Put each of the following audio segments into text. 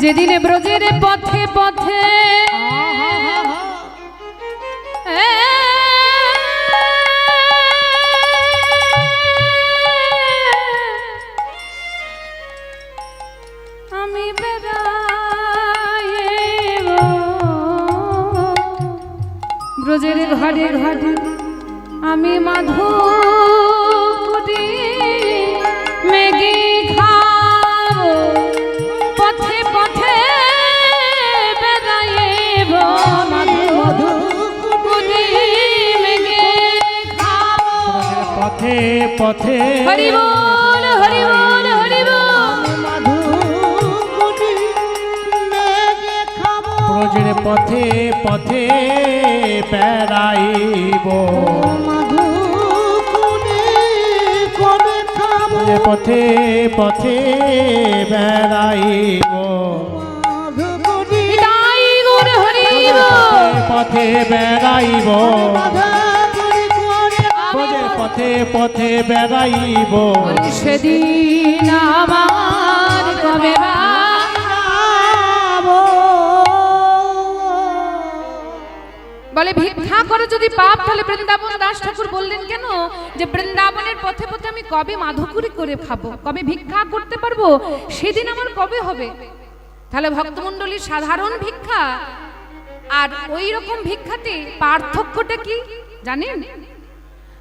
যেদিন ব্রজের পথে পথে আমি বেড়াইব ব্রজের ঘরে ঘরে আমি মাধুরী মেঘে খাবো পথে পথে বেড়াইব মাধুরী মেঘে খাবো পথে পথে হরি বল হরি বল হরি বল ব্রজের পথে পথে বেড়াইব পথে পথে বেড়াইব পথে বেড়াইব পথে পথে বেড়াইব সেদিন আমার কবে বলে ভিক্ষা করে যদি পাপ তাহলে বৃন্দাবন দাস ঠাকুর বললেন কেন যে বৃন্দাবনের পথে পথে আমি কবে মাধুকুরি করে খাবো, কবে ভিক্ষা করতে পারবো, সেদিন আমার কবে হবে। তাহলে ভক্তমণ্ডলীর সাধারণ ভিক্ষা আর ওই রকম ভিক্ষাতে পার্থক্যটা কি জানেন?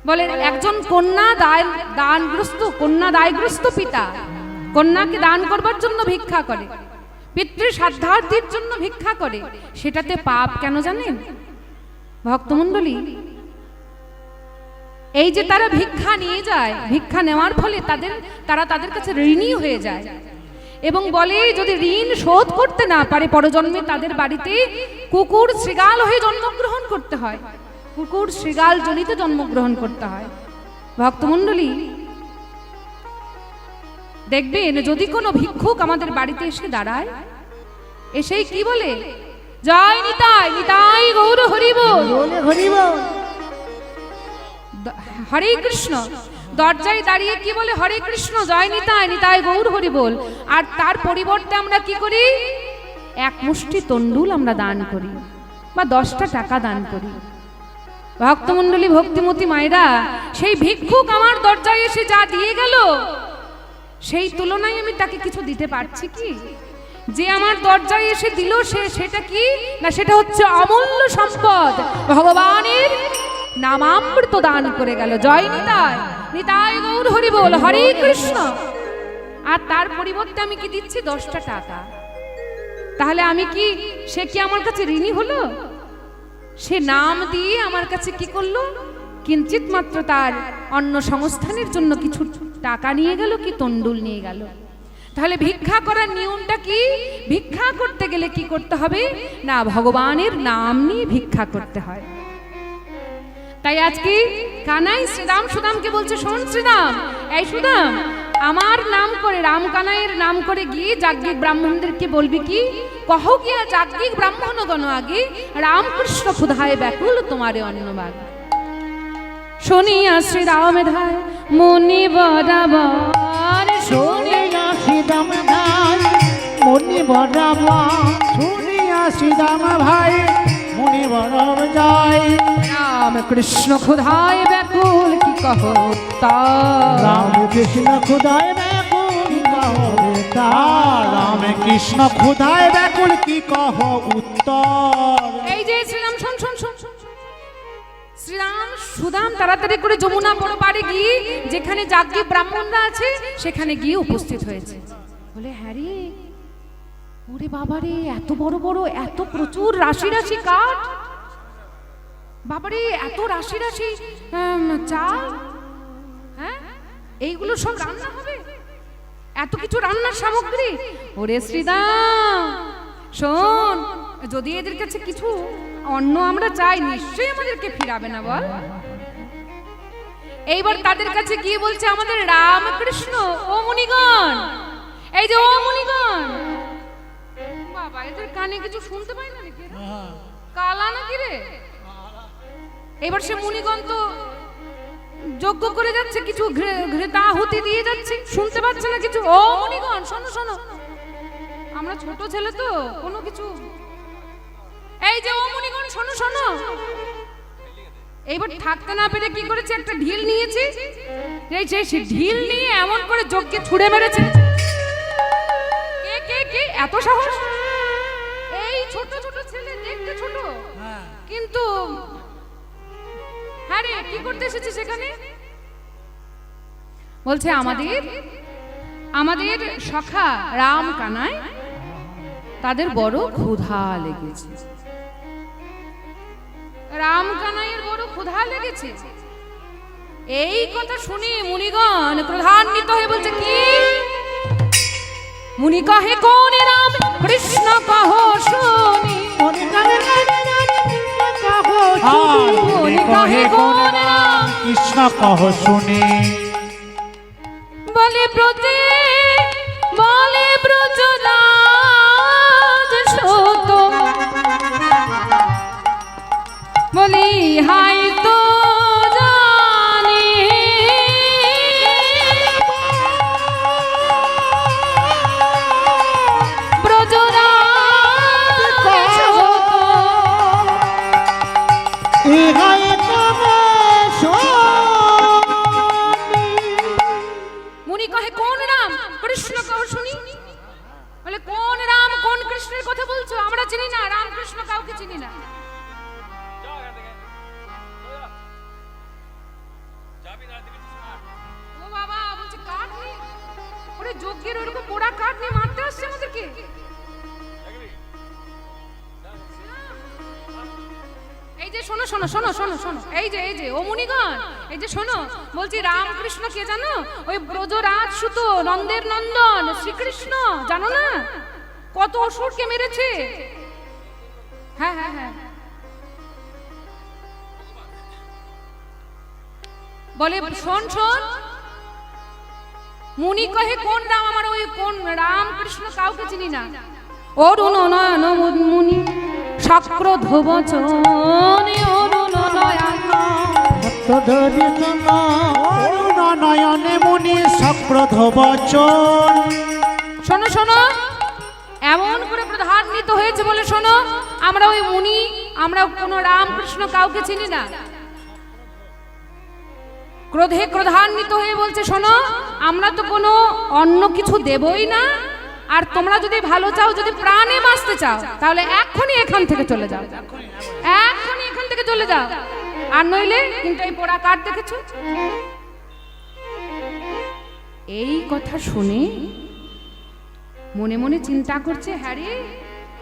বলেন একজন কন্যা দায়গ্রস্ত পিতা কন্যাকে দান করবার জন্য ভিক্ষা করে, পিতৃ শ্রাদ্ধার্থীর জন্য ভিক্ষা করে, সেটাতে পাপ কেন জানেন ভক্তমণ্ডলী? এই যে তারা ভিক্ষা নিয়ে যায়, ভিক্ষা নেওয়ার ফলে তারা তাদের কাছে ঋণী হয়ে যায় এবং বলে যদি ঋণ শোধ করতে না পারে পরজন্মে তাদের বাড়িতে কুকুর শৃগাল হয়ে জন্মগ্রহণ করতে হয়, কুকুর শৃগাল জনিত জন্মগ্রহণ করতে হয়। ভক্তমণ্ডলী দেখবেন যদি কোনো ভিক্ষুক আমাদের বাড়িতে এসে দাঁড়ায়, এসেই কি বলে, জয় নিতাই নিতাই গৌর হরি বল হরে কৃষ্ণ। দরজায় দাঁড়িয়ে কি বলে, হরে কৃষ্ণ জয় নিতাই নিতাই গৌর হরি বল। আর তার পরিবর্তে আমরা কি করি, এক মুষ্টি তন্ডুল আমরা দান করি বা 10টা টাকা দান করি। ভক্তমণ্ডলী ভক্তিমতী মায়েরা, সেই ভিক্ষুক আমার দরজায় এসে যা দিয়ে গেল সেই তুলনায় আমি তাকে কিছু দিতে পারছি কি? যে আমার দরজায় এসে দিল সেটা কি না, সেটা হচ্ছে অমূল্য সম্পদ, ভগবানের নামামৃত দান করে গেল। জয় নিতাই নিতাই গৌর হরি বল হরে কৃষ্ণ। আর তার পরিবর্তে আমি কি দিচ্ছি, 10টা টাকা। তাহলে আমি কি, সে কি আমার কাছে ঋণী হলো? সে নাম দিয়ে আমার কাছে কি করলো, কিঞ্চিত মাত্র তার অন্ন সংস্থানের জন্য কিছু টাকা নিয়ে গেল, কি তন্ডুল নিয়ে গেল। তাহলে ভিক্ষা করার নিয়মটা কি? ভিক্ষা করতে গেলে কি করতে হবে না, ভগবানের নাম নিয়ে ভিক্ষা করতে হয়। তাই আজকে কানাই শ্রীরাম সুদামকে বলছে, শোন শ্রীরাম, এই সুদাম আমার নাম করে, রাম কানাইয়ের নাম করে গিয়ে যাজ্ঞিক ব্রাহ্মণদেরকে বলবি কি, কহ গিয়া যাজ্ঞিক ব্রাহ্মণগণ আগে রামকৃষ্ণ ক্ষুধায় ব্যাকুল তোমারে অন্নবাগ। শুনিয়া শ্রীরাম ধায় মুনি বরাবর, শুনিয়া শ্রীরাম ভাই মুনি বরাবর, শুনিয়া শ্রীরাম ভাই মুনি বরাবর যায়। রাম কৃষ্ণ ক্ষুধায় ব্যাকুল কি কহ উত্তর, রাম কৃষ্ণ ক্ষুধায় ব্যাকুল কি কহ উত্তর, রাম কৃষ্ণ ক্ষুধায় ব্যাকুল কি কহ উত্তর। এই যে শ্রীরাম শোন শোন শোন, শ্রীরাম সুদাম তাড়াতাড়ি করে যমুনা বড় পাড়ে গিয়ে যেখানে যাজ্ঞিক ব্রাহ্মণরা আছে সেখানে গিয়ে উপস্থিত হয়েছে। বলে হ্যাঁ রে, ওরে বাবারে, এত বড় বড়, এত প্রচুর রাশি রাশি কাঠ, বাবারে এত রাশি রাশি চাল, হ্যাঁ এইগুলো সব রান্না হবে, এত কিছু রান্নার সামগ্রী। ওরে শ্রীরাম শোন, যদি এদের কাছে কিছু অন্ন আমরা চাই নিশ্চয়ই আমাদেরকে ফিরাবে না বল। এইবার তাদের কাছে গিয়ে বলছে, আমাদের রামকৃষ্ণ ও মুনিগণ, এই যে ও মুনিগণ, বাবা এদের কানে কিছু শুনতে পাই না নাকি, কালা নাকি রে? এবার সে মুনিগণ তো যজ্ঞ করে যাচ্ছে, কিছু ঘৃতাহুতি দিয়ে যাচ্ছে, শুনতে পাচ্ছে না কিছু। ও মুনিগণ শোনো শোনো, আমরা ছোট ছেলে তো কোনো কিছু। এই যে ও মুনিগণ শোনো শোনো, এইবার থাকতে না পেরে কি করেছে, একটা ঢিল নিয়েছে, এই যে ঢিল নিয়ে এমন করে যজ্ঞে ছুঁড়ে মেরেছে। কে কে কে এত সাহস? এই ছোট ছোট ছেলে, দেখতে ছোট কিন্তু হ্যাঁ রে, কি করতে এসেছে সেখানে? বলছে আমাদের সখা রাম কানাই তাদের বড় ক্ষুধা লেগেছে। রাম কানাইয়ের বড় ক্ষুধা লেগেছে। এই কথা শুনে মুনিগণ ক্রোধান্বিত হয়ে বলছে, কি? মুনি কহে কোন রাম কৃষ্ণ কহ শুনি। মুনি কহে কোন রাম কৃষ্ণ কহ শুনি। বলে ব্রজরাজ সত, বলি হাই তো জানি ব্রজরাজ সত। মুনি কহে কোন রাম কৃষ্ণ কহ শুনি। বলে কোন রাম কোন কৃষ্ণের কথা বলছো? আমরা চিনি না, রাম কৃষ্ণ কাউকে চিনি না। ও বাবা, বলছে কাঠ নিয়ে, ওরে যজ্ঞের ওরকম পোড়া কাঠ নিয়ে মারতে আসছে আমাদেরকে। এই যে শোনো শোনো শোনো শোনো শোনো, এই যে ও মুনিগণ, এই যে শোনো, বলছি রামকৃষ্ণ কে জানো? ওই ব্রজরাজ সুত, নন্দের নন্দন শ্রীকৃষ্ণ, জানো না? কত অসুরকে মেরেছে। হ্যাঁ হ্যাঁ হ্যাঁ, বলে শোন শোন, মুনি কহে কোন রাম? আমার ওই কোন রামকৃষ্ণ কাউকে চিনি না। অরুণ নয়ন মুনি সক্রোধ বচন, অরুণ নয়নে মুনি সক্রোধ বচন। শোনো শোনো, এমন করে প্রধান্বিত হয়েছে বলে শোনো, আমরা ওই মুনি, আমরা কোনো রামকৃষ্ণ কাউকে চিনি না। ক্রোধে ক্রোধান্বিত হয়ে বলছে, শোনো, আমরা তো কোনো অন্য কিছু দেবই না, আর তোমরা যদি ভালো চাও, যদি প্রাণে বাঁচতে চাও, তাহলে এখনই এখান থেকে চলে যাও, এখনই এখান থেকে চলে যাও, আর নইলে কিন্তু এই পোড়া কাঠ দেখেছো। এই কথা শুনে মনে মনে চিন্তা করছে, হ্যাঁ রে,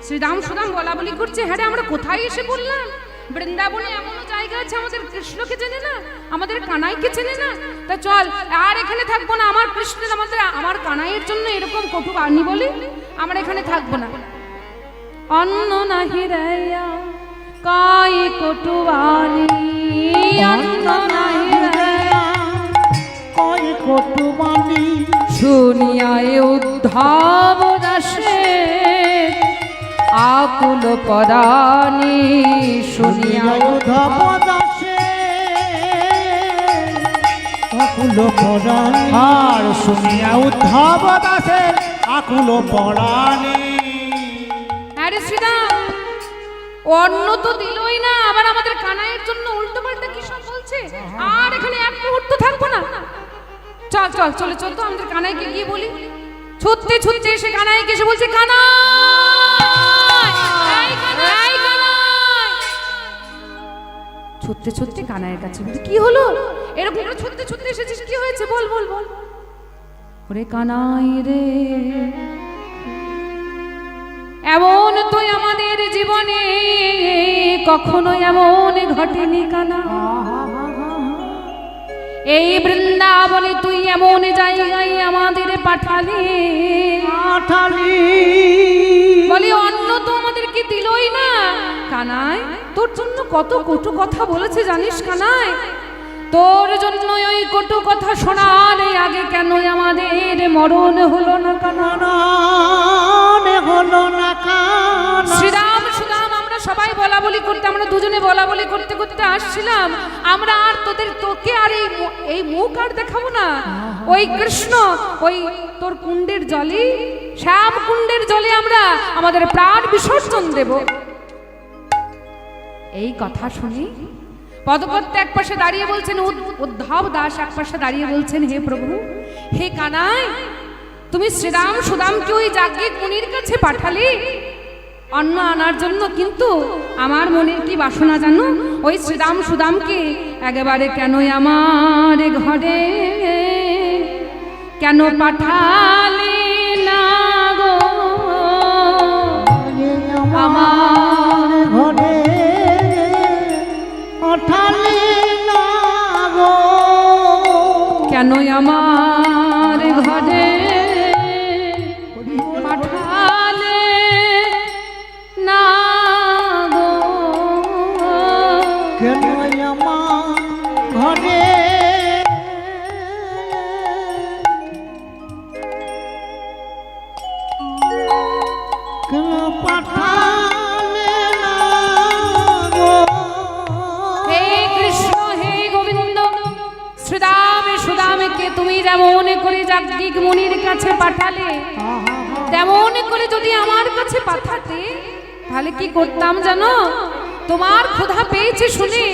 শ্রীরাম সুদাম বলা বলি করছে, হ্যাঁ রে, আমরা কোথায় এসে বললাম? বৃন্দাবনে এমনও জায়গা আছে আমাদের কৃষ্ণকে চেনে না, আমাদের কানাইকে চেনে না। তা চল, আর এখানে থাকবো না। আমার কৃষ্ণের, আমার কানাইয়ের জন্য এরকম কটু বাণী বলি, আমরা এখানে থাকবো না। অন্ন নাহি রায়া কাই কটু বাণী, অন্ন নাহি রায়া কই কটু বাণী, শুনিয়ায় উদ্ধব দাসে আকুল পরাণী, শুনিয়ায় উদ্ধব দাসে আকুল পরাণী, আর শুনিয়া উদ্ধব দাসে আকুল পরাণী। আরে শ্রীরাম, অন্ন তো দিলই না, আবার আমাদের কানাইয়ের জন্য উল্টো পাল্টা কি সব বলছে। আর এখানে এক মুহূর্ত থাকবো না। চল চল চলে চল তো, আমাদের কানাইকে গিয়ে বলি। ছুটতে ছুটতে এসে কানাইকে এসে বলছে, ছুটতে ছুটতে কানাইয়ের কাছে বলছে, কি হলো? এরকম করে ছুটতে ছুটতে এসেছিস, কি হয়েছে? বল বল বল। ওরে কানাই রে, এমন তো আমাদের জীবনে কখনো এমন ঘটেনি কানা। এই বৃন্দাবনে তুই এমন জায়গায় আমাদের পাঠালি, বলি অন্ন তো আমাদেরকে দিলই না। কানাই, তোর জন্য কত কটু কথা বলেছে জানিস কানাই? তোর জন্য ওই কটু কথা শোনার আগে কেন আমাদের মরণ হলো না কানা? হলো না কানা। শ্রীরাম সুদাম, আমরা সবাই বলা বলি করতে, আমরা দুজনে বলা বলি করতে করতে আসছিলাম, আমরা আর তোকে আর এই মুখ আর দেখাবো না। ওই কৃষ্ণ, ওই তোর কুণ্ডের জলে শ্যাম কুণ্ডের জলে আমরা আমাদের প্রাণ বিসর্জন দেব। এই কথা শুনি পদকর্তা এক পাশে দাঁড়িয়ে বলছেন, উদ্ধব দাস এক পাশে দাঁড়িয়ে বলছেন, হে প্রভু, হে কানাই, তুমি শ্রীরাম সুদামকে ওই যাজ্ঞিক মুনির কাছে পাঠালে অন্ন আনার জন্য, কিন্তু আমার মনের কি বাসনা জানো, ওই শ্রীরাম সুদামকে একেবারে কেন আমার ঘরে কেন পাঠালে না গো আমার ঘরে পাঠালে না গো, কেন আমার ঘরে পাঠালে না গো, কেন আমার ঘরে কেন পাঠালে না গো। হে কৃষ্ণ, হে গোবিন্দ, শ্রীরামে সুদামকে তুমি যেমন করে যাজ্ঞিক মুনির কাছে পাঠালে, তেমন করে যদি আমার কাছে পাঠাতে, তাহলে কি করতাম জানো? তোমার ক্ষুধা পেয়েছে শুনে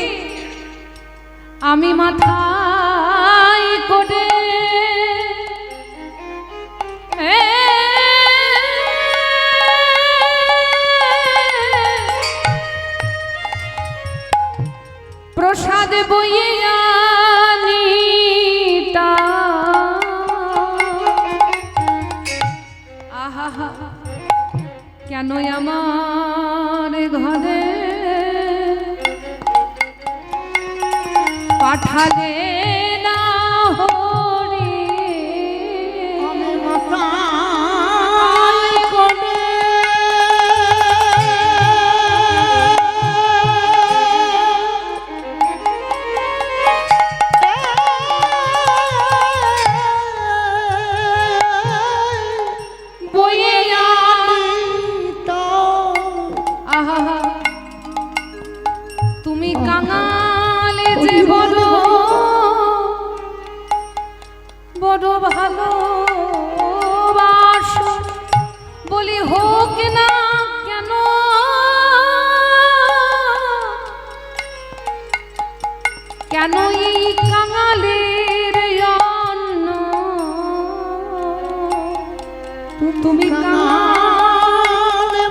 আমি মাথায় করে প্রসাদ বইয়ে আনিতা, আহা কেন আমার ঘরে পাঠালে না হরি, আমি মাথায় করে বইয়ে আনিতা। আহা তুমি কাঙালে যে বড় বড় ভালো বাসো, বলি হোক না কেন কেন এই কাঙালের অন্ন, তুমি কাঙালে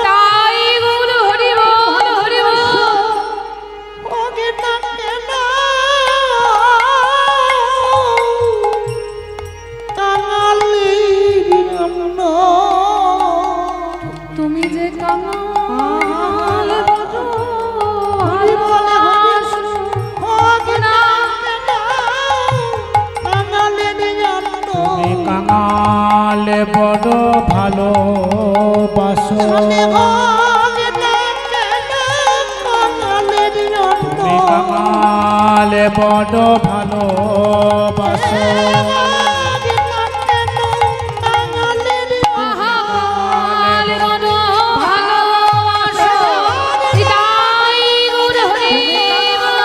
তাই বল হরি বল হরি বল। ওকে ডাকে না কাঙালির অন্ন, তুমি যে কাঙাল বড় হরি বলে ভালোবাসো, ওকে ডাকে না কাঙালির অন্ন। তুমি কাঙাল বড় ভালোবাসো, তুমি কাঙাল বড় ভালোবাসো। কাঙাল বড় ভালোবাসো, তাই গৌর হরি বল।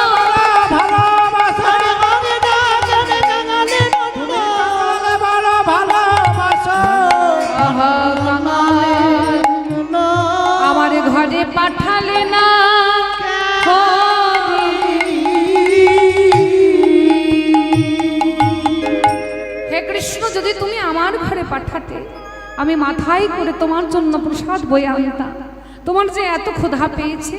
আহা কাঙাল আমার ঘরে পাঠালে না হরি। হে কৃষ্ণ, যদি তুমি আমার ঘরে পাঠাতে, আমি মাথায় করে তোমার জন্য প্রসাদ বয়ে আনতাম। তোমার যে এত ক্ষুধা পেয়েছে,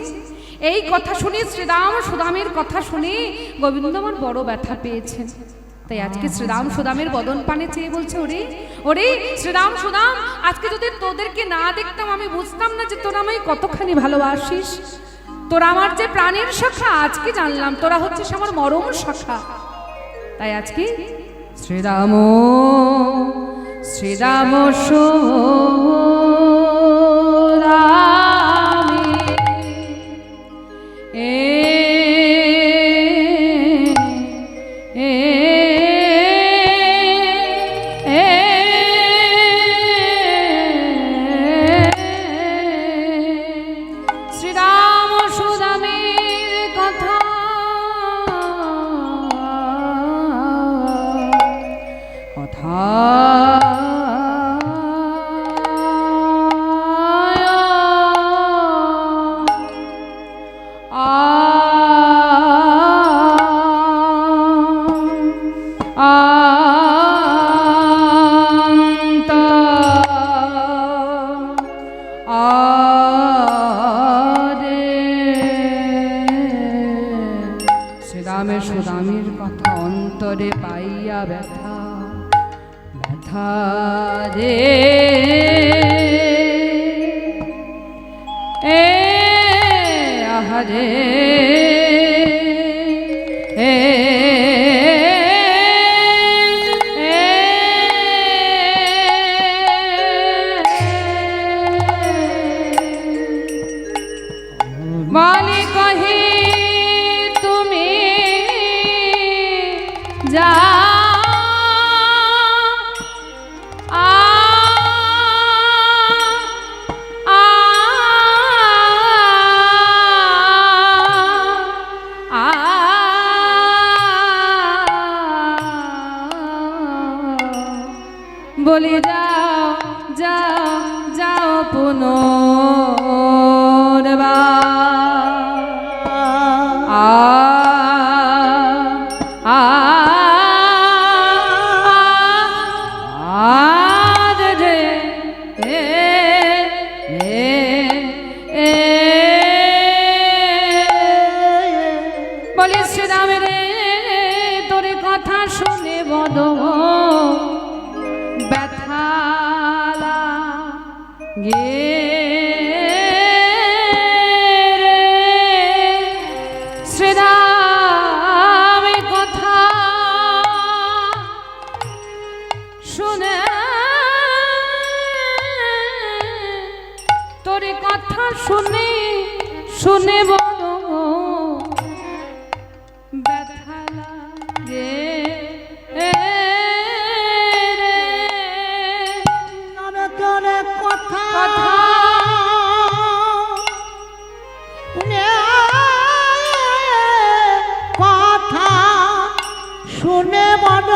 এই কথা শুনে শ্রীরাম সুদামের কথা শুনে গোবিন্দ আমার বড় ব্যথা পেয়েছেন। তাই আজকে শ্রীরাম সুদামের বদন পানে চেয়ে বলছে, ওরে ওরে শ্রীরাম সুদাম, আজকে যদি তোদেরকে না দেখতাম আমি বুঝতাম না যে তোরা আমায় কতখানি ভালোবাসিস। তোরা আমার যে প্রাণের সখা, আজকে জানলাম তোরা হচ্ছিস আমার মরম সখা। তাই আজকে শ্রীরাম শ্রীরাম সুদামে শ্রীরাম সুদামের কথা কথা আরে এ আহারে এ বলে কহে তুমি যা বলে যাও যাও যাও পুনর্বার বলে শ্রীরাম রে তোর কথা শুনে বড় ব্যথা লাগে শ্রীরাম কথা শুনে তোর কথা শুনে শুনে বড় ব্যথা লাগে কথা শুনে বড়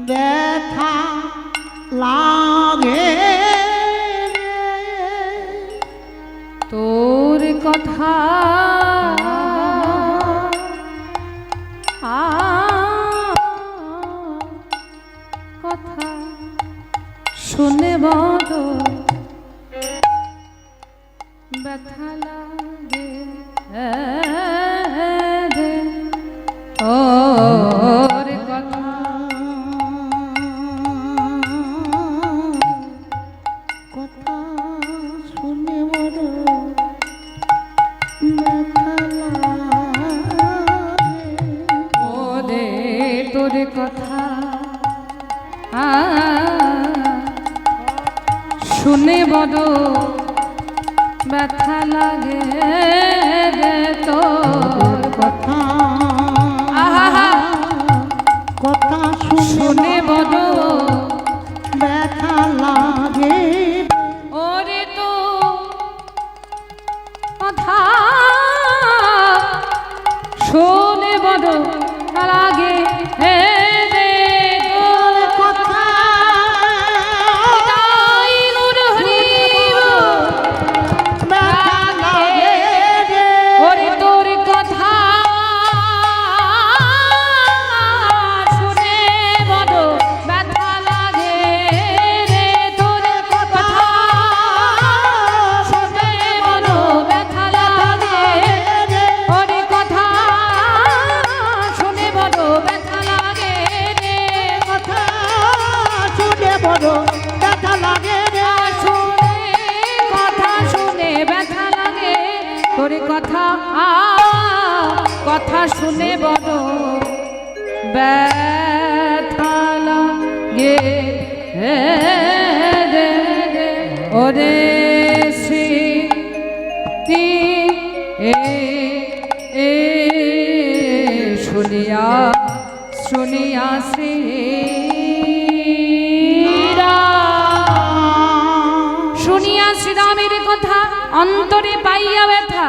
ব্যথা লাগে তোর কথা কথা শুনে বড় ব্যথা লাগে তোর কথা কথা শুনে বড় ব্যথা লাগে ওরে তোর কথা শুনে বড় ব্যথা লাগে তোর কথা আহা কথা শুনে বড় ব্যথা লাগে ওরে তো কথা শুনে বড় লাগে হে রে তোর কথা তাই গুরু হরি ব্যথা লাগে ওরে তোর কথা শুনে বড় ব্যথা লাগে রে তোর কথা শুনে বড় ব্যথা লাগে ওরে কথা শুনে বড় ব্যথা লাগে রে কথা শুনে বড় ব্যথা লাগে শুনে কথা শুনে ব্যথা লাগে তোর কথা কথা শুনে বড় ব্যথা লাগে ওরে শ্রী শুনিয়া শুনিয়া শ্রী শুনিয়া শ্রীরামের কথা অন্তরে পাইয়া ব্যথা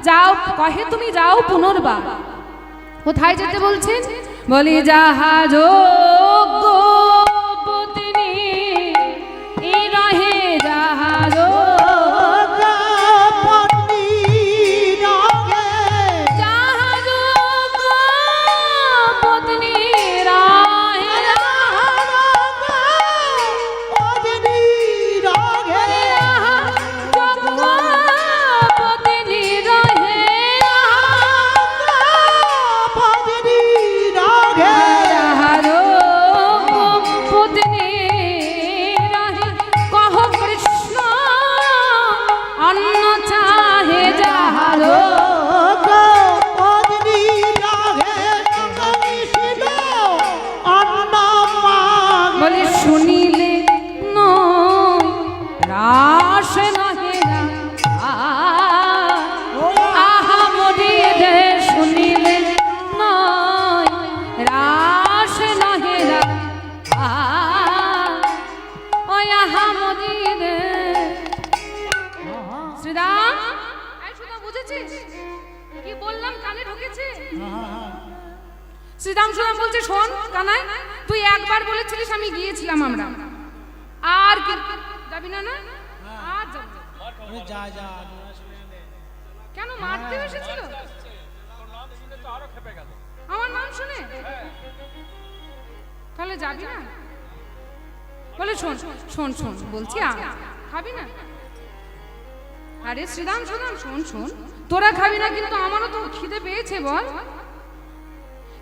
যাও কহে তুমি যাও পুনর্বার কোথায় যেতে বলছেন বলি যাহা যোগ্য পত্নী এই রহে যাহা যাহা যোগ্য পত্নী রহে যাহা যোগ্য যাহা মজিদে শ্রীরাম এই সুধা বুঝেছিস কি বললাম কানে ঢুকেছে শ্রীরাম সুদাম বলছে শোন কানাই তুই একবার বলেছিলিস আমি গিয়েছিলাম আমরা আর কি যাবি না না আর যাব যা যা কেন মারতে এসেছিল আমার নাম শুনে তাহলে যাবি না বলে শোন শোন শোন বলছি খাবি না আরে শ্রীরাম সুদাম শোন শোন তোরা খাবি না কিন্তু আমারও তো খিদে পেয়েছে বল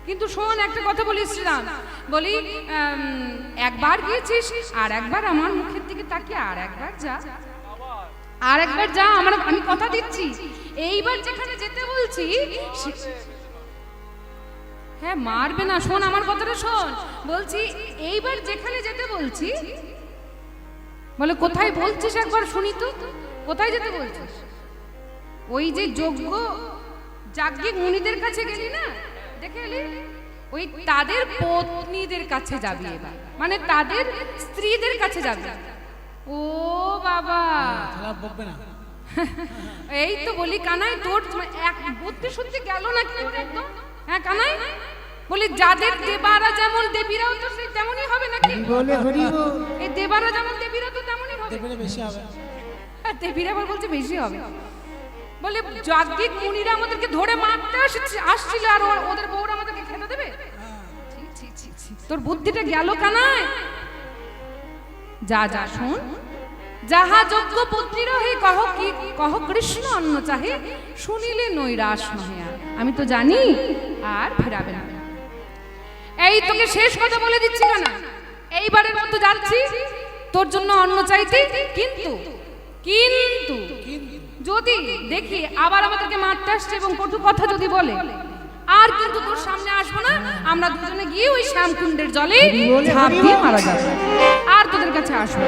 কিন্তু শোন একটা কথা বলি শ্রীরাম বলি একবার গিয়েছিস আর একবার আমার মুখের দিকে তাকিয়ে আর একবার যা আমি কথা দিচ্ছি এইবার যেখানে যেতে বলছি হ্যাঁ মারবে না শোন আমার কথাটা শোন বলছি এইবার যেখানে যেতে বলছি বলে কোথায় বলছিস একবার শুনি তো কোথায় যেতে বলছিস ওই যে যোগ্য যাজ্ঞিক মুনিদের কাছে গেলি না দেখে এলি ওই তাদের পত্নীদের কাছে যাবি এবার মানে তাদের স্ত্রীদের কাছে যাবি ও বাবা বকবে না এই তো বলি কানাই তোর এক বুদ্ধি শুদ্ধি গেল না কি একদম হ্যাঁ কানাই বলি যাদের দেবারা যেমন দেবীরাও তো সেই তেমনই হবে নাকি বলে হরি বল এই দেবারা যেমন দেবীরা তো তেমনই হবে দেবীরা বেশি হবে দেবীরা আবার বলছে বেশি হবে বলে যাজ্ঞিক মুনিরা আমাদেরকে ধরে মারতে আসছিল আর ওদের বউরা আমাদেরকে খেতে দেবে তোর বুদ্ধিটা গেল কানাই যা যা শোন যাহা যোগ্য পুত্রীরা হে কহ কৃষ্ণ অন্ন চাহে শুনিলে নৈরাশ নহে আর আমি তো জানি আর ফেরাবে না এই তোকে শেষ কথা বলে দিচ্ছি কানা এইবারের মতো যাচ্ছি তোর জন্য অন্ন চাইতে কিন্তু কিন্তু যদি দেখি আবার আমাদেরকে মারতে আসছে এবং কটু কথা যদি বলে আর কিন্তু তোর সামনে আসবো না আমরা দুজনে গিয়ে ওই শ্যামকুণ্ডের জলে ঝাঁপ দিয়ে মারা যাবো আর তোদের কাছে আসবো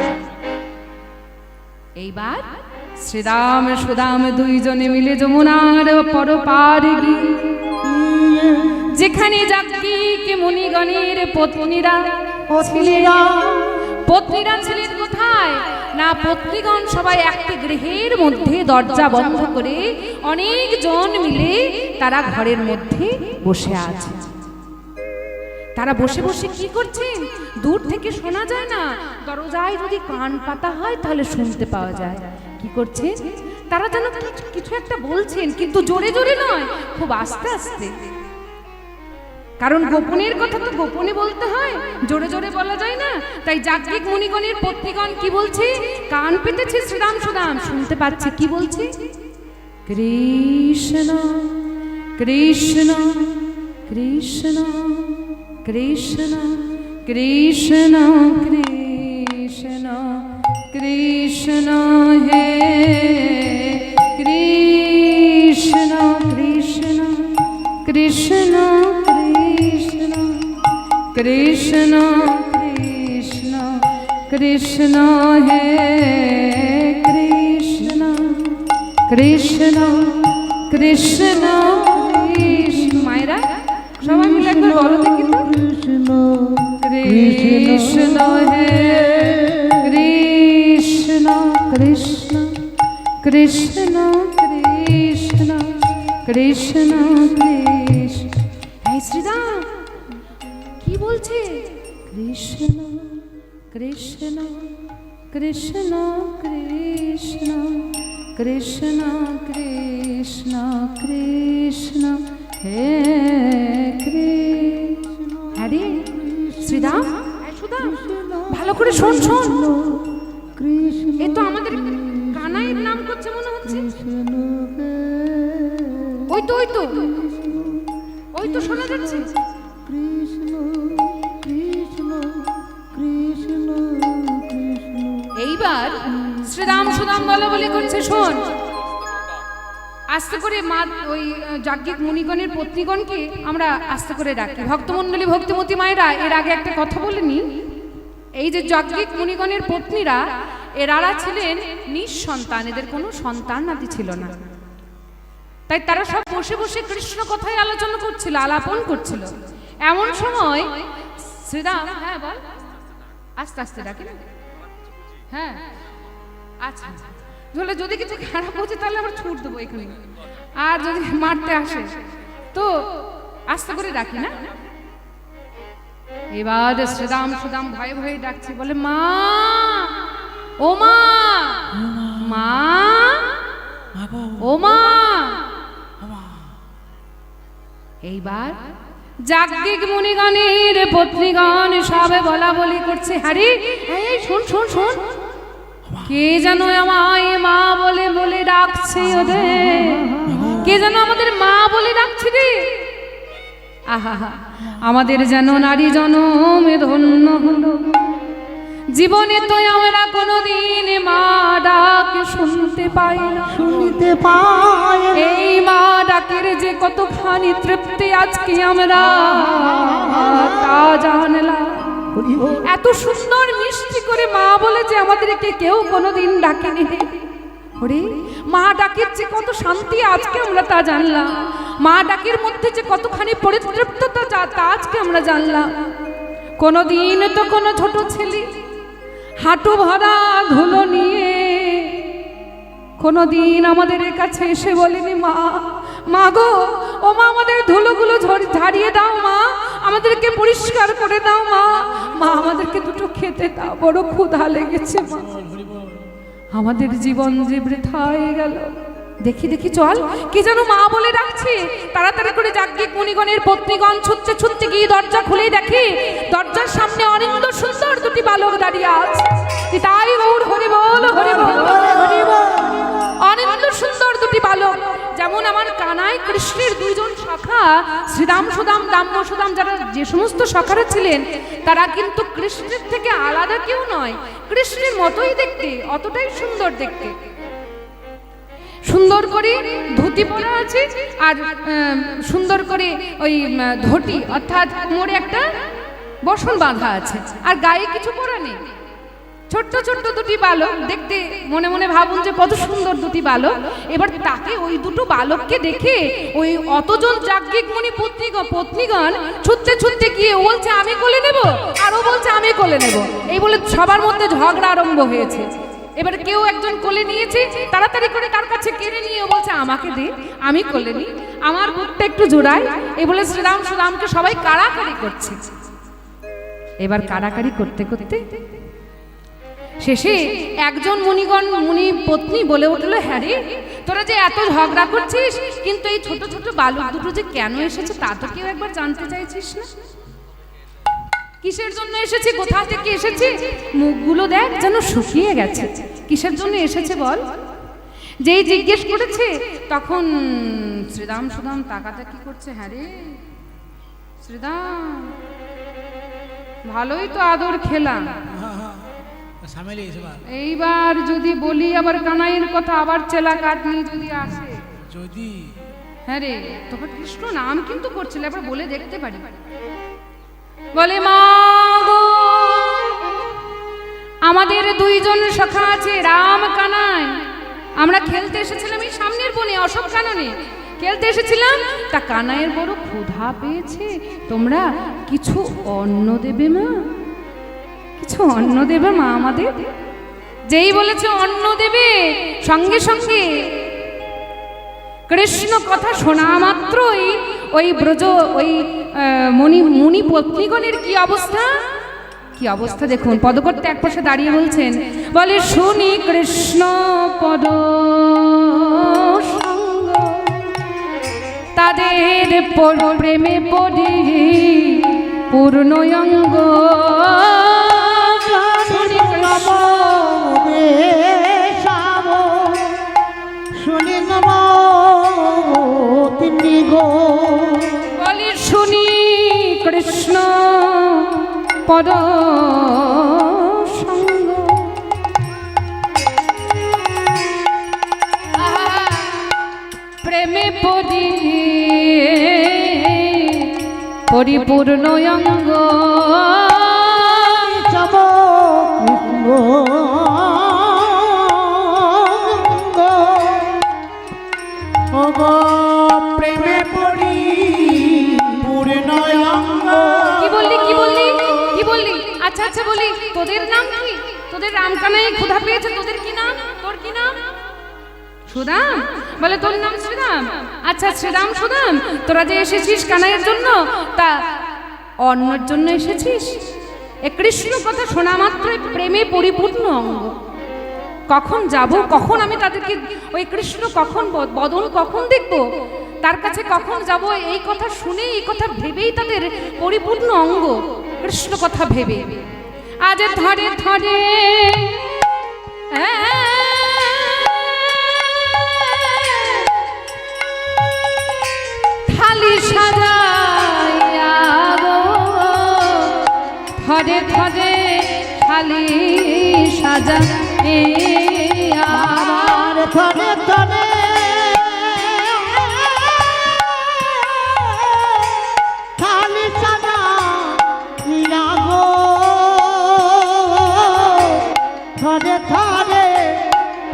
এইবার শ্রীরাম সুদাম দুইজনে মিলে যমুনার পর পারে গিয়ে যেখানে যাজ্ঞিক মুনিগণের পত্নীরা ছিলেন কোথায় না পত্নীগণ সবাই একটি গৃহের মধ্যে দরজা বন্ধ করে অনেক জন মিলে তারা ঘরের মধ্যে বসে আছে তারা বসে বসে কি করছেন দূর থেকে শোনা যায় না দরজায় যদি কান পাতা হয় তাহলে শুনতে পাওয়া যায় কি করছে তারা যেন কিছু একটা বলছেন কিন্তু জোরে জোরে নয় খুব আস্তে আস্তে কারণ গোপনের কথা তো গোপনে বলতে হয় জোরে জোরে বলা যায় না তাই যাজ্ঞিক মুনিগণের পত্নীগণ কি বলছে কান পেতেছে শ্রীরাম সুদাম শুনতে পাচ্ছে কি বলছে কৃষ্ণ কৃষ্ণ কৃষ্ণ কৃষ্ণ কৃষ্ণ কৃষ্ণ কৃষ্ণ হে কৃষ্ণ কৃষ্ণ কৃষ্ণ কৃষ্ণ কৃষ্ণ কৃষ্ণ হে কৃষ্ণ কৃষ্ণ কৃষ্ণ কৃষ্ণ মায়েরা সবাই মিলে একবার বলো দেখি তো কৃষ্ণ হে কৃষ্ণ কৃষ্ণ কৃষ্ণ কৃষ্ণ কৃষ্ণ কৃষ্ণ এই শ্রীরাম কি বলছে কৃষ্ণ কৃষ্ণ কৃষ্ণ কৃষ্ণ কৃষ্ণ কৃষ্ণ কৃষ্ণ হে কৃষ্ণ আরে শ্রীরাম সুদা ভালো করে শোন শোন কৃষ্ণ এই তো আমাদের কানাইয়ের নাম করছে মনে হচ্ছে ওই তো ওই তো ওই তো শোনা যাচ্ছে কৃষ্ণ কৃষ্ণ কৃষ্ণ কৃষ্ণ এইবার শ্রীরাম সুদাম বলা বলি করছে শোন আস্তে করে মা ওই যাজ্ঞিক মুনিগণের পত্নীগণকে আমরা আস্তে করে ডাকি ভক্তমণ্ডলী ভক্তিমতী মায়েরা এর আগে একটা কথা বলিনি এই যে যাজ্ঞিক মুনিগণের পত্নীরা এরা ছিলেন নিঃসন্তান এদের কোনো সন্তান নাতি ছিল না তাই তারা সব বসে বসে কৃষ্ণ কথাই আলোচনা করছিল আলাপন করছিল এমন সময় শ্রীরাম হ্যাঁ বল আস্তে আস্তে ডাকে হ্যাঁ আচ্ছা, তাহলে যদি কিছু খারাপ হচ্ছে তাহলে আমরা ছুট দেবো এখানে, আর যদি মারতে আসে তো আস্তে করে ডাকি না। এবার শ্রীরাম সুদাম ভয়ে ভয়ে ডাকছে, বলে মা, ও মা, মা, ও মা। এইবার যাজ্ঞিক মুনিগণের পত্নীগণ সবে বলা বলি করছে, হারি এই শোন শোন শোন, কে যেন আমায় মা বলে বলে ডাকছে, ওদের কে যেন আমাদের মা বলে ডাকছে রে। আহা, আমাদের যেন নারী জনমে ধন্য হলো, জীবনে তো আমরা কোনোদিন মা ডাক শুনতে পাই না, শুনতে পাই না। এই মা ডাকের যে কতখানি তৃপ্তি আজকে আমরা তা জানলাম। এত সুন্দর মিষ্টি করে মা বলে যে আমাদেরকে কেউ কোনোদিন ডাকেনি। ওরে মা ডাকের যে কত শান্তি আজকে আমরা তা জানলাম, মা ডাকের মধ্যে যে কতখানি পরিতৃপ্ততা তা আজকে আমরা জানলাম। কোনোদিন তো কোনো ছোট ছেলে হাঁটু ভরা ধুলো নিয়ে কোনোদিন আমাদের কাছে এসে বলেনি, মা, মা গো, ও মা আমাদের ধুলোগুলো ঝাড়িয়ে দাও, মা আমাদেরকে পরিষ্কার করে দাও, মা, মা আমাদেরকে দুটো খেতে দাও, বড় ক্ষুধা লেগেছে মা। আমাদের জীবন যে বৃথা হয়ে গেল। দেখি দেখি চল, কি যেন মা বলে ডাকছে। তাড়াতাড়ি করে যাজ্ঞিক মুনিগণের পত্নীগণ ছুটতে ছুটতে গিয়ে দরজা খুলেই দেখে দরজার সামনে অনিন্দ সুন্দর দুটি বালক দাঁড়িয়ে আছে। তাই গৌর হরি বল, হরি বল, হরি বল। অনিন্দ সুন্দর দুটি বালক, যেমন আমার কানাই কৃষ্ণের দুইজন সখা শ্রীরাম সুদাম, দাম্য সুদাম, যারা যে সমস্ত সখারা ছিলেন তারা কিন্তু কৃষ্ণের থেকে আলাদা কেউ নয়, কৃষ্ণের মতোই দেখতে, অতটাই সুন্দর দেখতে। সুন্দর করে ধুতি পরা আছে আর সুন্দর করে ওই ধটি অর্থাৎ মোড়ে একটা বসন বাঁধা আছে, আর গায়ে কিছু পরা নেই। ছোট্ট ছোট্ট দুটি বালক, দেখতে মনে মনে ভাবুন যে কত সুন্দর দুটি বালক। এবার তাকে ওই দুটো বালককে দেখে ওই অতজন যাজ্ঞিক মুনি পত্নীগণ ছুটতে ছুটতে গিয়ে ও বলছে আমি কোলে নেব, আর ও বলছে আমি কোলে নেব, এই বলে সবার মধ্যে ঝগড়া আরম্ভ হয়েছে। এবার কেউ একজন কোলে নিয়েছে, তাড়াতাড়ি করে কার কাছে কেড়ে নিয়ে ও বলছে আমাকে দে, আমি কোলে নিই, আমার বুকটা একটু জোড়াই, এই বলে শ্রীরাম সুরামকে সবাই কাড়াকাড়ি করছে। এবার কাড়াকাড়ি করতে করতে শেষে একজন মুনি পত্নী বলে উঠলো, হ্যাঁ রে, তোরা যে এত ঝগড়া করছিস, কিন্তু এই ছোট ছোট বালক দুটো যে কেন এসেছে তা তো কেউ একবার জানতে চাইছিস না? কিসের জন্য এসেছে, কোথা থেকে এসেছে, মুখগুলো দেখ যেন শুকিয়ে গেছে, কিসের জন্য এসেছে বল? যেই জিজ্ঞেস করেছে তখন শ্রীরাম সুদাম তাকাতাকি করছে, হ্যাঁ রে শ্রীরাম, ভালোই তো আদর খেলাম, এইবার যদি বলি আবার কানাইয়ের কথা, আবার চেলা কাটনি যদি আসে, যদি হ্যাঁ রে, তখন কৃষ্ণ নাম কিন্তু করছিল, এবার বলে দেখতে পারি। বলে মা গো, আমাদের দুইজন সখা আছে রাম কানাই, আমরা খেলতে এসেছিলাম এই সামনের বনে অশোক কাননে খেলতে এসেছিলাম, তা কানাইয়ের বড় ক্ষুধা পেয়েছে, তোমরা কিছু অন্ন দেবে মা, কিছু অন্ন দেবে মা আমাদের। যেই বলেছে অন্ন দেবে, সঙ্গে সঙ্গে কৃষ্ণ কথা শোনা মাত্রই ওই ব্রজ ওই মুনি পত্নীগণের কি অবস্থা, কি অবস্থা দেখুন। পদকর্তা এক পাশে দাঁড়িয়ে বলছেন, বলে শুনি কৃষ্ণ পদ সঙ্গ, তাদের প্রেমে পড়ে পূর্ণ অঙ্গ। শুনি নম তিনি গো, বলি শুনি কৃষ্ণ পদ সঙ্গ, প্রেমে পড়ি পরিপূর্ণ অঙ্গ। যাব প্রেমে পড়ি পূর্ণ অঙ্গ। কি বললি, কি বললি, কি বললি? আচ্ছা আচ্ছা বলি, তোদের নাম কি? তোদের রামকানাই ক্ষুধা পেয়েছে, তোদের কি নাম? তোর কি নাম? সুদাম। বলে তোর নাম শ্রীরাম? আচ্ছা শ্রীরাম সুদাম, তোরা যে এসেছিস কানাইয়ের জন্য, তা অন্যের জন্য এসেছিস? এ কৃষ্ণ কথা শোনা মাত্রই প্রেমে পরিপূর্ণ অঙ্গ। কখন যাব, কখন আমি তাদেরকে ওই কৃষ্ণ কখন বদন কখন দেখব, তার কাছে কখন যাব, এই কথা শুনে এই কথা ভেবেই তাদের পরিপূর্ণ অঙ্গ কৃষ্ণ কথা ভেবে। আজ ধরে ধরে থালি সাজাইয়া গো, ধরে ধরে থালি সাজা আমার ধরে ধরে খালি সাদা লাগো, ধরে ধরে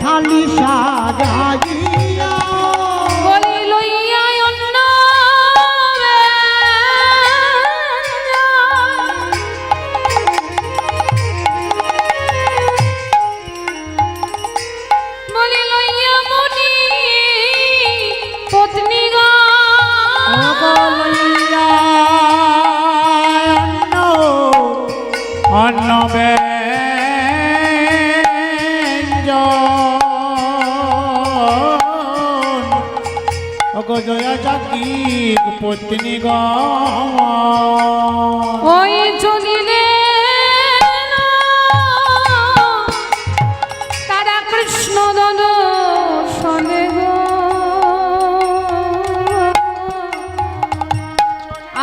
খালি সাজাইয়া বলি লইয়া অন্য বলি লইয়া মুনি পত্নী অন্ন ব্যঞ্জন জয়া জাতি পত্নী ওই চলিলে তারা কৃষ্ণ দন শোনে গো,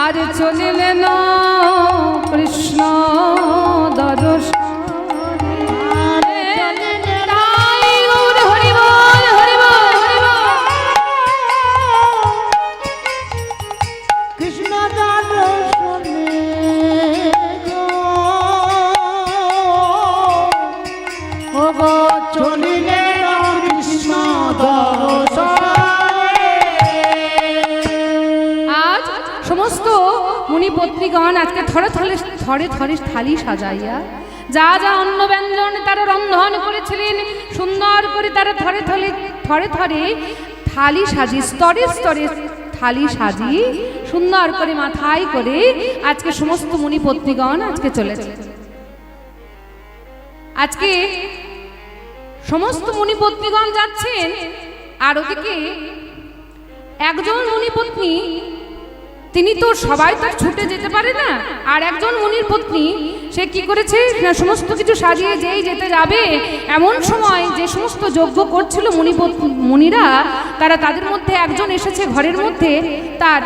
আর চলিলে না কৃষ্ণ দর্শনে। তাই গৌর হরি বল, হরি বল, হরি বল। কৃষ্ণ দর্শনে ও গো চলিলে কৃষ্ণ দর্শনে। আজ সমস্ত মুনিপত্নীগণ আজকে থরে থরে থরে থরে থালি সাজাইয়া যা যা অন্ন ব্যঞ্জন তারা রন্ধন করেছিলেন, সুন্দর করে তারা থরে থরে থরে থরে থালি সাজি স্তরে স্তরে থালি সাজি সুন্দর করে মাথায় করে আজকে সমস্ত মুনিপত্নীগণ আজকে চলেছে। আজকে সমস্ত মুনিপত্নীগণ যাচ্ছেন, আর ওদিকে একজন মুনিপত্নী তিনি তো সবাই তো ছুটে যেতে পারে না, আর একজন মুনির পত্নী সে কি করেছে না সমস্ত কিছু সাজিয়ে যেই যেতে যাবে, এমন সময় যে সমস্ত যজ্ঞ করছিল মুনিরা তারা তাদের মধ্যে একজন এসেছে ঘরের মধ্যে, তার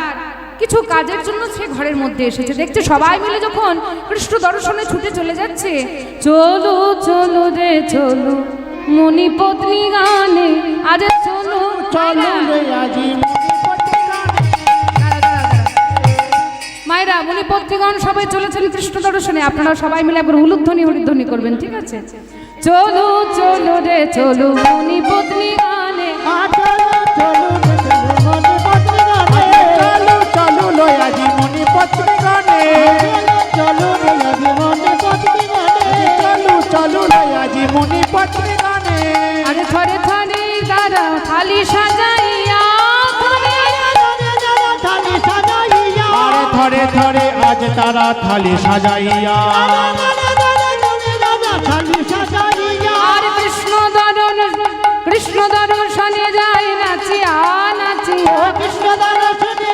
কিছু কাজের জন্য সে ঘরের মধ্যে এসেছে। দেখছে সবাই মিলে যখন কৃষ্ণ দর্শনে ছুটে চলে যাচ্ছে, চলো চলো রে চলো মুনিপত্নী গানে, আজ চলো চলো রে আজি মায়েরা মুনিপত্নীগণ সবাই চলেছেন কৃষ্ণ দর্শনে। আপনারা সবাই মিলে একবার উলুধ্বনি হরিধ্বনি করবেন, ঠিক আছে? চলো চলো রে চলো মুনিপত্নী গানে, চলো চলো লয় আজি মনি পত্নী গানে, চলো চলো লয় আজি মনি পত্নী গানে। আরে থরে থরে তারা থালি সাজাইয়া, আরে ধরে ধরে আজ তারা থালি সাজাইয়া, আর কৃষ্ণ দর্শনে যায় নাচিয়া নাচিয়া, কৃষ্ণ দর্শনে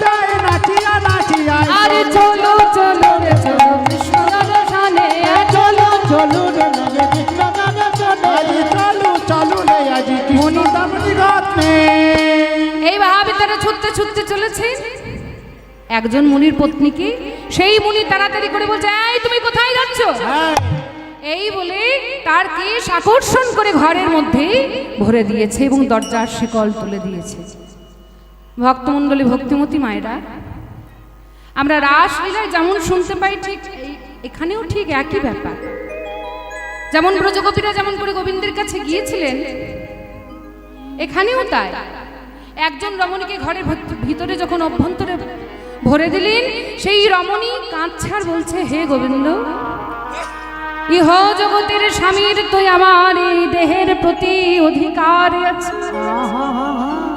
যায় নাচিয়া নাচিয়া। আরে চলো চলো রে চলো কৃষ্ণ দর্শনে, চলো চলো রে কৃষ্ণ দর্শনে, আজি চলো চলো রে আজি কৃষ্ণ দামনি গানে। এইভাবে তারা ছুটতে ছুটতে চলেছে। একজন মুনির পত্নীকে সেই মুনি তাড়াতাড়ি করে বলছে, এই তুমি কোথায় যাচ্ছ? এই বলে তার কেশ আকর্ষণ করে ঘরের মধ্যে ভরে দিয়েছে এবং দরজার শিকল তুলে দিয়েছে। ভক্তমণ্ডলী ভক্তিমতী মায়েরা, আমরা রাসলীলায় যেমন শুনতে পাই ঠিক এখানেও ঠিক একই ব্যাপার। যেমন ব্রজগোপীরা যেমন করে গোবিন্দের কাছে গিয়েছিলেন, এখানেও তাই। একজন রমণীকে ঘরের ভিতরে যখন অভ্যন্তরে ভরে দিলেন। সেই রমণী কাঁদছে আর বলছে, হে গোবিন্দ, ইহ জগতের স্বামীর তুই আমার এই দেহের প্রতি অধিকার আছে।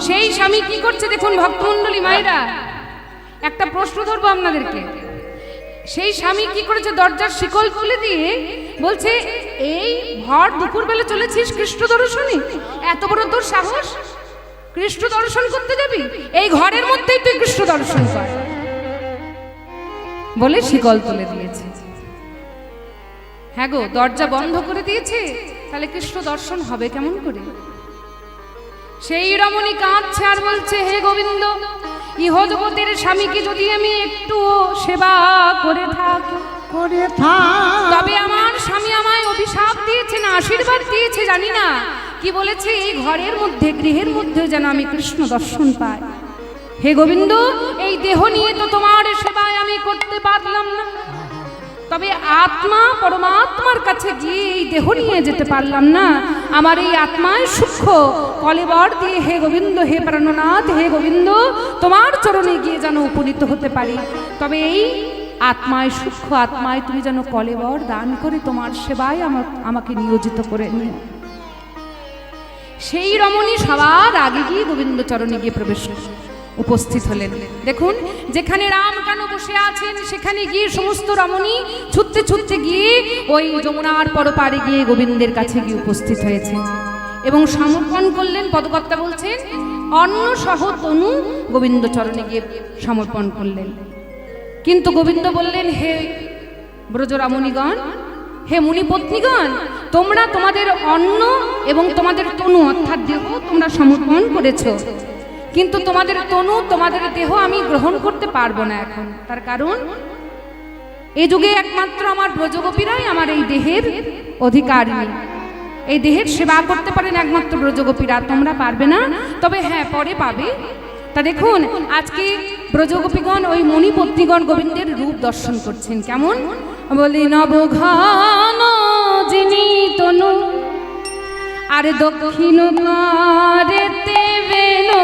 সেই স্বামী কি করছে দেখুন ভক্তমণ্ডলী মায়েরা, একটা প্রশ্ন ধরবো আপনাদেরকে। সেই স্বামী কি করেছে, দরজার শিকল খুলে দিয়ে বলছে, এই ভর দুপুর বেলা চলেছিস কৃষ্ণ দর্শনে, এত বড় তোর সাহস, কৃষ্ণ দর্শন করতে যাবি, এই ঘরের মধ্যেই তুই কৃষ্ণ দর্শন কর, বলে শিকল তুলে দিয়েছে। হ্যাঁ গো, দরজা বন্ধ করে দিয়েছে, তাহলে কৃষ্ণ দর্শন হবে কেমন করে? সেই রমণী কাঁদছে আর বলছে, হে গোবিন্দ, ইহ জগতের স্বামীকে যদি আমি একটু সেবা করে থাকি, তবে আমার স্বামী আমায় অভিশাপ দিয়েছে না আশীর্বাদ দিয়েছে জানি না, কি বলেছে, এই ঘরের মধ্যে গৃহের মধ্যে যেন আমি কৃষ্ণ দর্শন পাই। হে গোবিন্দ, এই দেহ নিয়ে তো তোমার সেবায় আমি করতে পারলাম না, তবে আত্মা পরমাত্মার কাছে গিয়ে এই দেহ নিয়ে যেতে পারলাম না, আমার এই আত্মায় সূক্ষ্ম কলেবর দিয়ে হে গোবিন্দ, হে প্রাণনাথ, হে গোবিন্দ, তোমার চরণে গিয়ে যেন উপনীত হতে পারি, তবে এই আত্মায় সূক্ষ্ম আত্মায় তুমি যেন কলেবর দান করে তোমার সেবায় আমাকে নিয়োজিত করে নিও। সেই রমণী সবার আগে গিয়ে গোবিন্দ চরণে গিয়ে প্রবেশ উপস্থিত হলেন। দেখুন, যেখানে রাম কেন বসে আছেন সেখানে গিয়ে সমস্ত রমণী ছুটতে ছুটতে গিয়ে ওই যমুনার পরপারে গিয়ে গোবিন্দের কাছে গিয়ে উপস্থিত হয়েছে এবং সমর্পণ করলেন। পদকর্তা বলছেন, অন্ন সহ তনু গোবিন্দ চরণে গিয়ে সমর্পণ করলেন। কিন্তু গোবিন্দ বললেন, হে ব্রজরমণীগণ, হে মুনিপত্নীগণ, তোমরা তোমাদের অন্ন এবং তোমাদের তনু অর্থাৎ দেহ তোমরা সমর্পণ করেছো, কিন্তু তোমাদের তনু তোমাদের দেহ আমি গ্রহণ করতে পারবো না এখন। তার কারণ এই যুগে একমাত্র আমার ব্রজগোপীরাই আমার এই দেহের অধিকারিণী, এই দেহের সেবা করতে পারেন একমাত্র ব্রজগোপীরা, তোমরা পারবে না, তবে হ্যাঁ পরে পাবে। তা দেখুন, আজকে ব্রজগোপীগণ ওই মণিপত্নীগণ গোবিন্দের রূপ দর্শন করছেন। কেমন বলি, নবঘন যিনি তনু আর দক্ষিণ করেতে বেনো,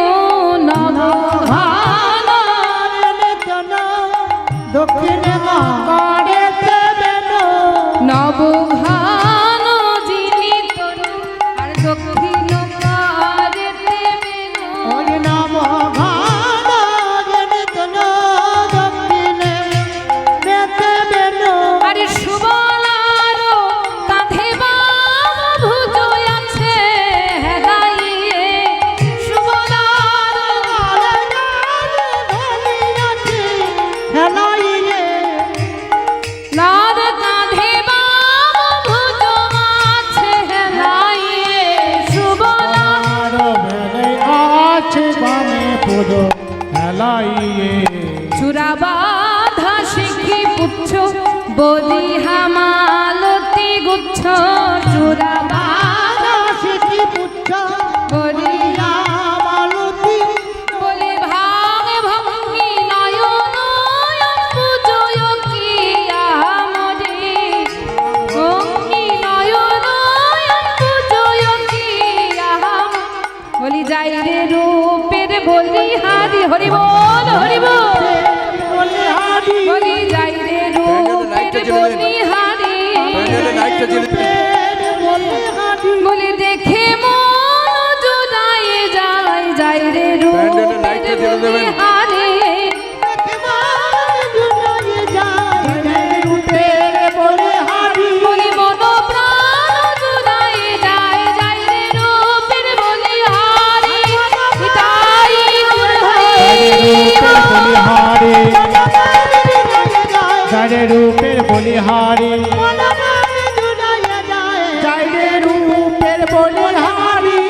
নবঘন দক্ষিণে করেতে বেনো, নবঘন যিনি তনু আর দক্ষিণ করেতে বেনো, ওই নবঘন যিনি তনু দক্ষিণে করেতে বেনো, আরে সুবলার কাঁধে বাম ভুজ আছে হেলাইয়ে, সুবলার লার কাঁধে বাম ভুজ আছে হেলাইয়ে, সুবলার আছে বামে পদ হেলাইয়ে, চূড়া বাঁধা শিখি পুচ্ছ বলি হামালতি গুচ্ছ, চূড়া বাঁধা শিখি পুচ্ছ বলি মালতী, বলে ভাঙ ভঙ্গি নয়ন পুজোয় কি আমরে, ভঙ্গি নয়ন পুজোয় কি আম, বলি যাই রে রূপের বলি হারি, হরি বল হরি বল, বলে হারি বলি যাই রে রূপের বলি হারি, বলে হারি বলে দেখে মন জোড়ায় যায়, যাই রে রূপের বলি হারি, বলি মন প্রাণ জোড়ায় যায়, যাই রে রূপের বলি হারি, তাই বলিহারি, যারে রূপের বলিহারি, যারে রূপের বলিহারি।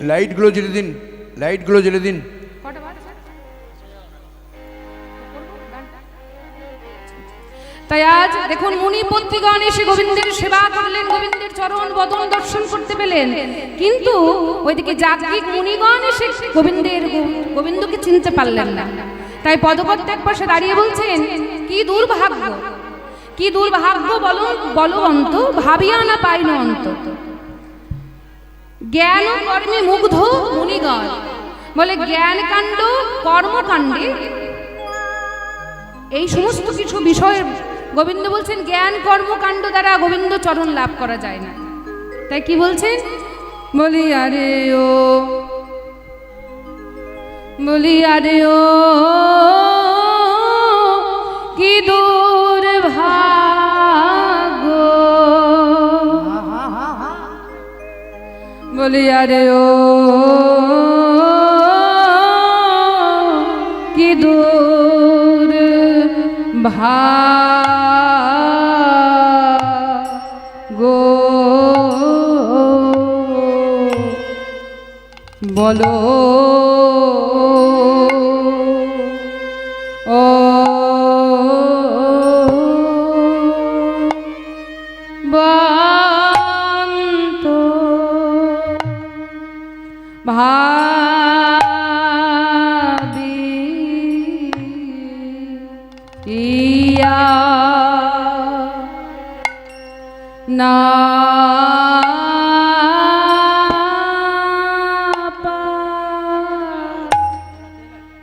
লাইটগুলো জ্বেলে দিন, লাইটগুলো জ্বেলে দিন। তাই আজ দেখুন, মুনিপত্নীগণ এসে গোবিন্দের সেবা করলেন, গোবিন্দের চরণ বদন দর্শন করতে পেলেন, কিন্তু ওইদিকে যাজ্ঞিক মুনিগণ এসে গোবিন্দকে চিনতে পারলেন না। তাই পদকর্তা এক পাশে দাঁড়িয়ে বলছেন, কি দুর্ভাগ্য, কি দুর্ভাগ্য বলবন্ত, ভাবিয়া না পাইন অন্ত। জ্ঞান কর্মে মুগ্ধ মুনিগণ বলে জ্ঞান কাণ্ড কর্মকাণ্ডে এই সমস্ত কিছু বিষয় গোবিন্দ বলছেন জ্ঞান কর্মকাণ্ড দ্বারা গোবিন্দ চরণ লাভ করা যায় না। তাই কি বলছেন? বলি আরে ও, বলি আরে ও কি দূর ভাগ্য, বলি আরে ও কি দূর ভাগ্য, বলো ও বান্ত ভাবি ইয়া না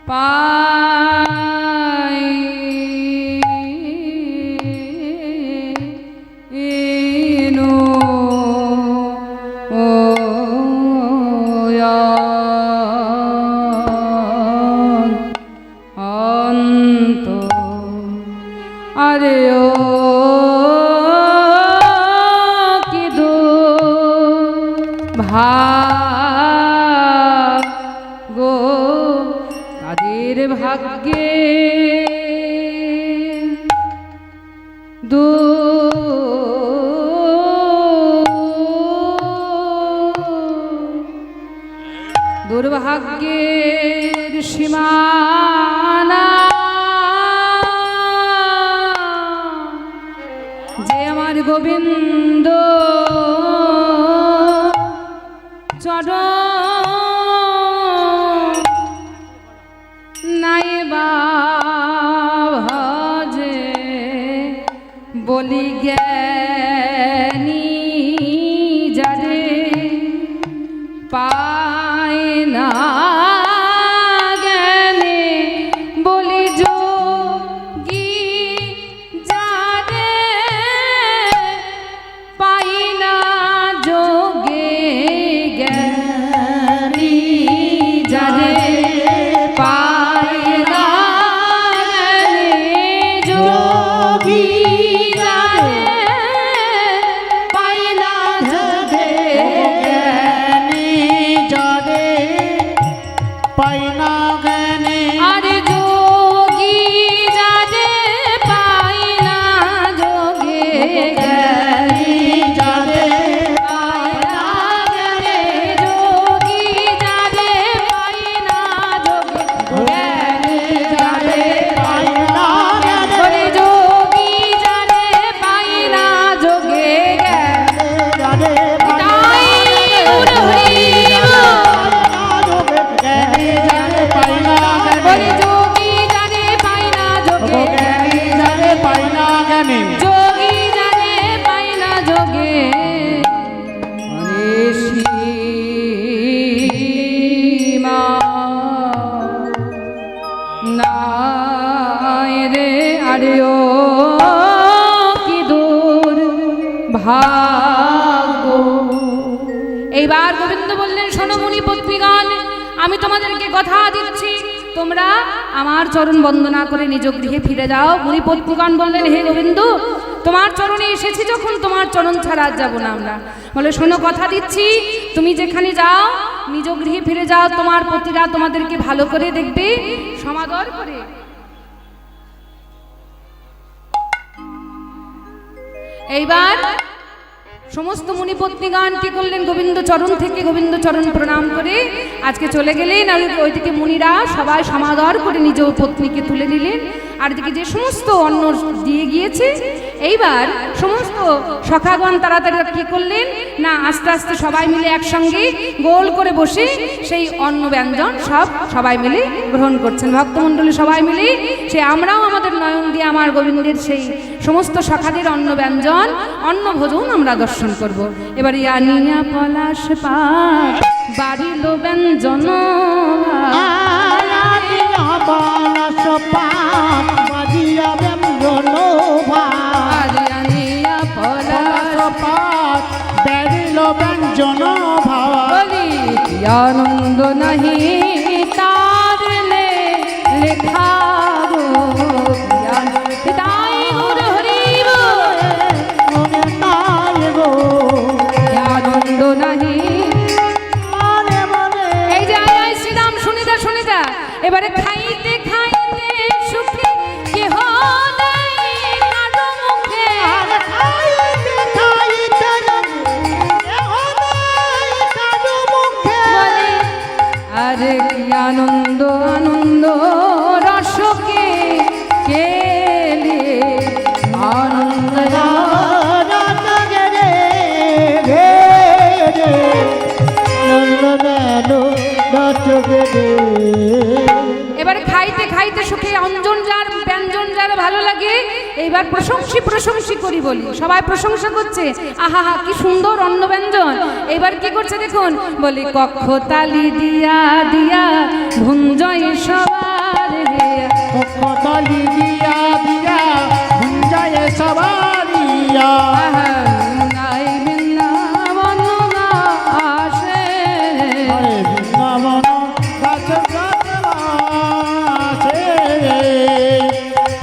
পাই নো ও অন্ত আরে ও কি ভাগ্য তাদের ভাগ্যে দুর্ভাগ্যের সীমানা যে আমার গোবিন্দ চরণ নাই বা ভজে, বলি জ্ঞানী যারে পায় না জ্ঞানে, বলি যোগী যারে পাই না যোগে, জ্ঞানী যারে পায় না জ্ঞানে, যোগী যারে পায় না যোগে, পাই না জ্ঞানে আরে যোগী যারে পাই না যোগে, জ্ঞানী যারে পাই না জ্ঞানে, যোগী যারে পাই না যোগে, জ্ঞানী যারে পাই না জ্ঞানে, ওরে যোগী যারে পাই না যোগে, জ্ঞানী তাই উর হইব, বলে যোগী যারে পাই না যোগে, যোগী যারে পাই না যোগে, হরে সীমা নাই রে আরে ও কি দূর ভাগ্য। এইবার গোবিন্দ বললেন শোনো মুনি পত্নীগণ, আমি তোমাদেরকে কথা দিচ্ছি তোমরা আমার চরণ বন্দনা করে নিজ গৃহে ফিরে যাও। মুনি পত্নীগণ বললেন হে গোবিন্দ, তোমার চরণে এসেছি যখন তোমার চরণ ছাড়া আর যাবো না আমরা। বলে শোনো কথা দিচ্ছি, তুমি যেখানে যাও নিজ গৃহে ফিরে যাও, তোমার পতিরা তোমাদেরকে ভালো করে দেখবে, সমাদর করে। এইবার সমস্ত মুনিপত্নীগণ কি করলেন, গোবিন্দ চরণ থেকে গোবিন্দ চরণ প্রণাম করে আজকে চলে গেলেন। আর ওইদিকে মুনিরা সবাই সমাদর করে নিজ পত্নীকে তুলে নিলেন আর এদিকে যে সমস্ত অন্ন দিয়ে গিয়েছে, এইবার সমস্ত সখাগণ তাড়াতাড়ি কি করলেন না আস্তে আস্তে সবাই মিলে একসঙ্গে গোল করে বসে সেই অন্ন ব্যঞ্জন সবাই মিলে গ্রহণ করছেন। ভক্তমণ্ডলী সবাই মিলে সে আমরাও আমাদের নয়ন দিয়ে আমার গোবিন্দের সেই সমস্ত সখাদের অন্ন ব্যঞ্জন অন্ন ভোজন আমরা দর্শন করব। এবারে আনিয়া পলাশ পাত বাড়িল ব্যঞ্জন পলাশ পাত বাজিয়া ব্যঞ্জন আনিয়া পলাশ পাত বেরিল ব্যঞ্জন ভাবা বলি কি আনন্দ নাহি তার লেখা গো কি আনন্দ তাই গুরু হরিব মনে তাই গো কি আনন্দ নাহি মনে মনে এই যে আয় আয় শ্রীরাম শুনিদা এবারে খাইতে খাইতে সুখী কেহ নাই কারো মুখে খাইতে খাইতে কেহ নাই কারো মুখে বলে আরে কি আনন্দ আনন্দ রসকে কেলে আনন্দ এবার খাইতে খাইতে সুখে অঞ্জন যার ব্যঞ্জন যার ভালো লাগে এইবার প্রশংসি করি বলি সবাই প্রশংসা করছে আহা হা কি সুন্দর অন্ন ব্যঞ্জন। এবার কি করছে দেখুন বলি কক্ষ তালি দিয়া দিয়া ভুঞ্জয় সবার হেয়া কলি দিয়া দিয়া ভুঞ্জায় সবারিয়া আহা নাই বৃন্দাবন আসে হরে বৃন্দাবন গাছ গাছ বাসে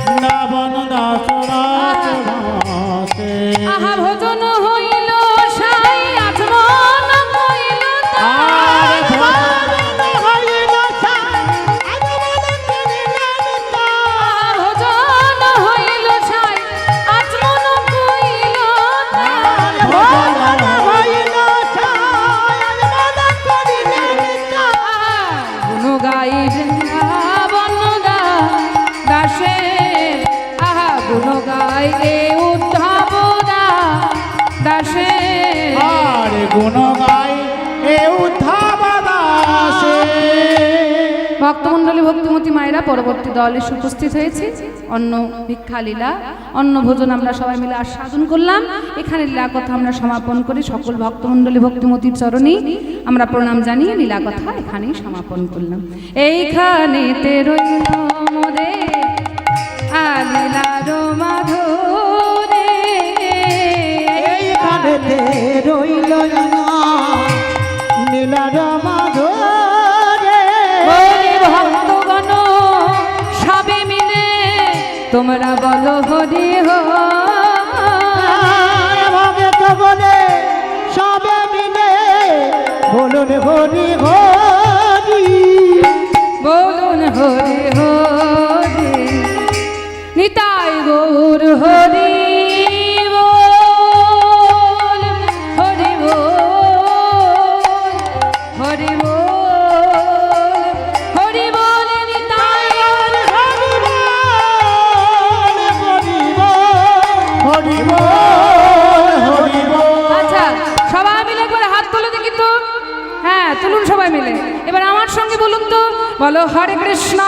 বৃন্দাবন দাস রাজ বাসে আহা ভোজন হইল সাই আজমন হইল তার ভোজন হইল সাই আজমন হইল তার গুণ গাই বৃন্দাবন দাসে আহা গুণ গাই এ উদ্ধব দাসে আর গুণ গাই এ উদ্ধব দাসে ভক্তমণ্ডলী ভক্তিমতী মায়েরা পরবর্তী দলে উপস্থিত হয়েছে। অন্ন ভিক্ষা লীলা অন্ন ভোজন আমরা সবাই মিলে আস্বাদন করলাম। এখানে লীলা কথা আমরা সমাপন করি। সকল ভক্তমণ্ডলী ভক্তিমতীর চরণে আমরা প্রণাম জানিয়ে লীলা কথা এখানেই সমাপন করলাম। এইখানেতে রইল মোদের আলীলার মাধুরে এইখানেতে রইল নীলার মাধুরে বলি ভক্তগণ সবে মিলে তোমরা বলো হরি ভাবে তো বলে সবে মিলে বলুন হরি হরি বলুন হরি হরি নিতাই গৌর হরি বল হরি বল হরি বল হরি বল নিতাই গৌর হরি হরি বল হরি বল আচ্ছা সবাই মিলে একবার হাত তুলে দেখি তো। হ্যাঁ তুলুন সবাই মিলে। এবার আমার সঙ্গে বলুন তো, বলো হরে কৃষ্ণ